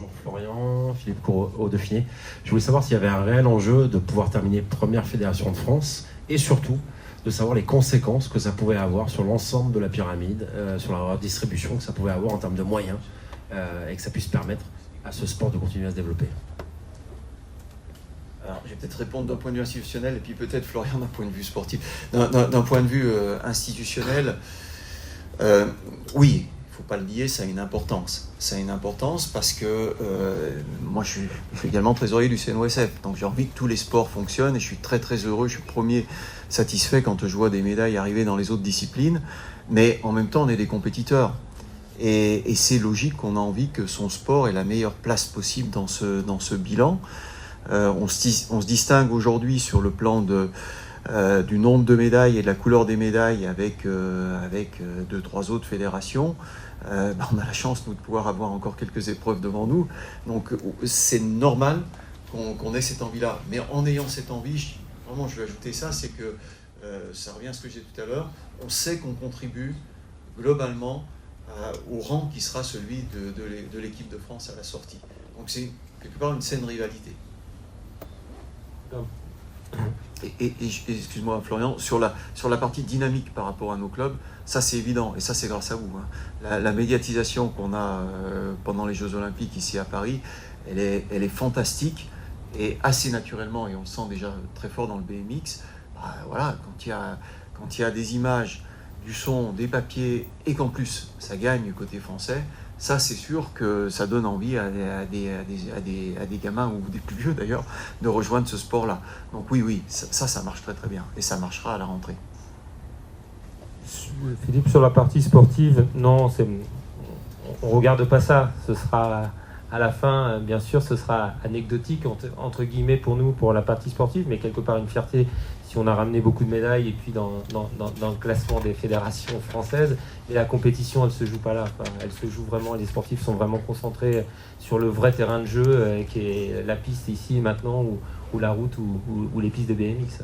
Bonjour Florian, Philippe Courreau-Dauphinier. Je voulais savoir s'il y avait un réel enjeu de pouvoir terminer première fédération de France et surtout de savoir les conséquences que ça pouvait avoir sur l'ensemble de la pyramide, sur la redistribution que ça pouvait avoir en termes de moyens et que ça puisse permettre à ce sport de continuer à se développer. Alors, je vais peut-être répondre d'un point de vue institutionnel et puis peut-être Florian d'un point de vue sportif. D'un point de vue institutionnel, oui, il ne faut pas le nier, ça a une importance. Ça a une importance parce que moi je suis également trésorier du CNOSF, donc j'ai envie que tous les sports fonctionnent et je suis très très heureux, je suis le premier satisfait quand je vois des médailles arriver dans les autres disciplines, mais en même temps on est des compétiteurs. Et c'est logique qu'on a envie que son sport ait la meilleure place possible dans ce bilan. On se distingue aujourd'hui sur le plan du nombre de médailles et de la couleur des médailles avec 2-3 autres fédérations. On a la chance, nous, de pouvoir avoir encore quelques épreuves devant nous. Donc c'est normal qu'on ait cette envie-là. Mais en ayant cette envie, vraiment je vais ajouter ça, c'est que ça revient à ce que j'ai dit tout à l'heure, on sait qu'on contribue globalement au rang qui sera celui de l'équipe de France à la sortie. Donc c'est quelque part une saine rivalité. Et excuse-moi Florian, sur la partie dynamique par rapport à nos clubs, ça c'est évident, et ça c'est grâce à vous. La médiatisation qu'on a pendant les Jeux Olympiques ici à Paris, elle est fantastique, et assez naturellement, et on le sent déjà très fort dans le BMX, voilà, quand il y a des images, du son, des papiers, et qu'en plus ça gagne côté français, ça c'est sûr que ça donne envie à des gamins, ou des plus vieux d'ailleurs, de rejoindre ce sport-là. Donc oui, ça marche très très bien, et ça marchera à la rentrée. Philippe, sur la partie sportive, non, on ne regarde pas ça. Ce sera à la fin, bien sûr, ce sera anecdotique, entre guillemets, pour nous, pour la partie sportive, mais quelque part une fierté si on a ramené beaucoup de médailles et puis dans le classement des fédérations françaises. Et la compétition, elle ne se joue pas là. Enfin, elle se joue vraiment, les sportifs sont vraiment concentrés sur le vrai terrain de jeu, qui est la piste ici et maintenant, ou la route, ou les pistes de BMX.